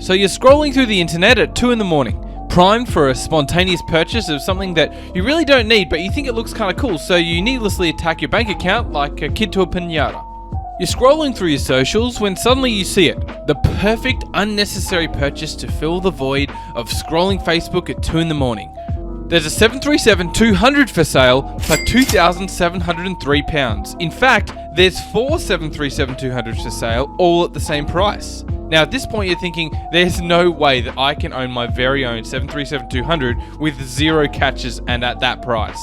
So you're scrolling through the internet at 2 in the morning, primed for a spontaneous purchase of something that you really don't need, but you think it looks kind of cool, so you needlessly attack your bank account like a kid to a piñata. You're scrolling through your socials when suddenly you see it. The perfect unnecessary purchase to fill the void of scrolling Facebook at 2 in the morning. There's a 737-200 for sale for £2,703. In fact, there's 4 737-200s for sale, all at the same price. Now at this point you're thinking, there's no way that I can own my very own 737-200 with 0 catches and at that price.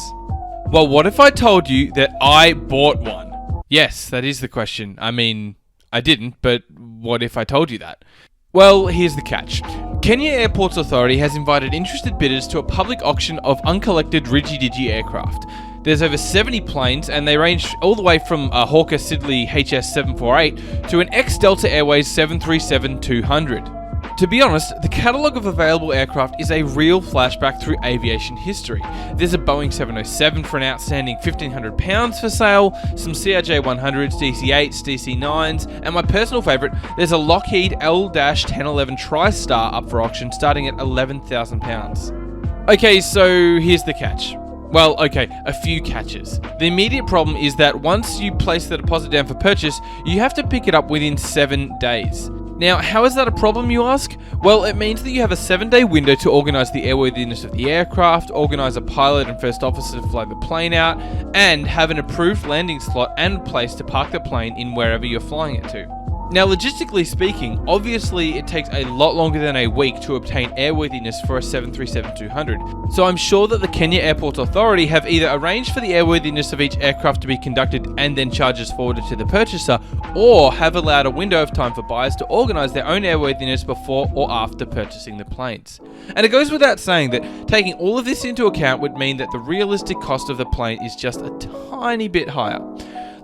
Well, what if I told you that I bought one? Yes, that is the question. I mean, I didn't, but what if I told you that? Well, here's the catch. Kenyan Airports Authority has invited interested bidders to a public auction of uncollected Ridgy-Digi aircraft. There's over 70 planes, and they range all the way from a Hawker Siddeley HS748 to an ex-Delta Airways 737-200. To be honest, the catalogue of available aircraft is a real flashback through aviation history. There's a Boeing 707 for an outstanding £1,500 for sale, some CRJ-100s, DC-8s, DC-9s, and my personal favourite, there's a Lockheed L-1011 TriStar up for auction starting at £11,000. Okay, so here's the catch. Well, okay, a few catches. The immediate problem is that once you place the deposit down for purchase, you have to pick it up within 7 days. Now, how is that a problem, you ask? Well, it means that you have a 7-day window to organise the airworthiness of the aircraft, organise a pilot and first officer to fly the plane out, and have an approved landing slot and place to park the plane in wherever you're flying it to. Now, logistically speaking, obviously it takes a lot longer than a week to obtain airworthiness for a 737-200, so I'm sure that the Kenyan Airports Authority have either arranged for the airworthiness of each aircraft to be conducted and then charges forwarded to the purchaser, or have allowed a window of time for buyers to organise their own airworthiness before or after purchasing the planes. And it goes without saying that taking all of this into account would mean that the realistic cost of the plane is just a tiny bit higher.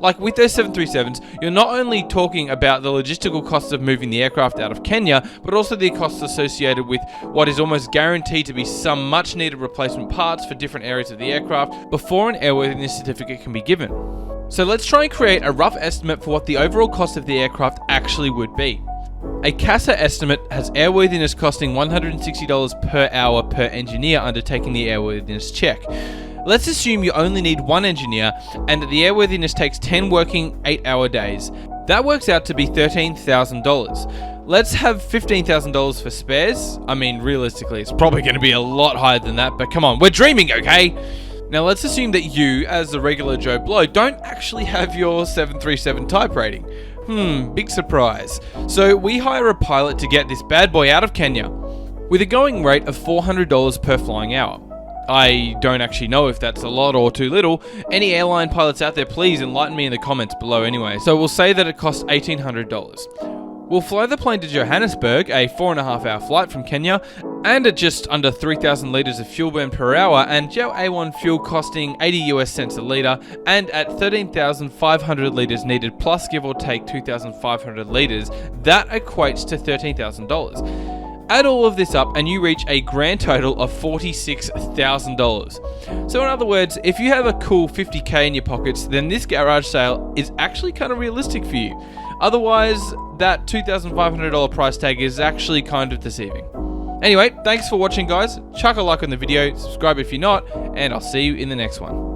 Like with those 737s, you're not only talking about the logistical costs of moving the aircraft out of Kenya, but also the costs associated with what is almost guaranteed to be some much needed replacement parts for different areas of the aircraft before an airworthiness certificate can be given. So let's try and create a rough estimate for what the overall cost of the aircraft actually would be. A CASA estimate has airworthiness costing $160 per hour per engineer undertaking the airworthiness check. Let's assume you only need one engineer and that the airworthiness takes 10 working 8-hour days. That works out to be $13,000. Let's have $15,000 for spares. I mean, realistically, it's probably going to be a lot higher than that, but come on, we're dreaming, okay? Now let's assume that you, as a regular Joe Blow, don't actually have your 737 type rating. Big surprise. So we hire a pilot to get this bad boy out of Kenya with a going rate of $400 per flying hour. I don't actually know if that's a lot or too little. Any airline pilots out there, please enlighten me in the comments below anyway. So we'll say that it costs $1,800. We'll fly the plane to Johannesburg, a 4.5-hour flight from Kenya, and at just under 3,000 litres of fuel burn per hour, and Jet A1 fuel costing 80 US cents a litre, and at 13,500 litres needed plus give or take 2,500 litres, that equates to $13,000. Add all of this up and you reach a grand total of $46,000. So in other words, if you have a cool 50k in your pockets, then this garage sale is actually kind of realistic for you. Otherwise, that $2,500 price tag is actually kind of deceiving. Anyway, thanks for watching guys. Chuck a like on the video, subscribe if you're not, and I'll see you in the next one.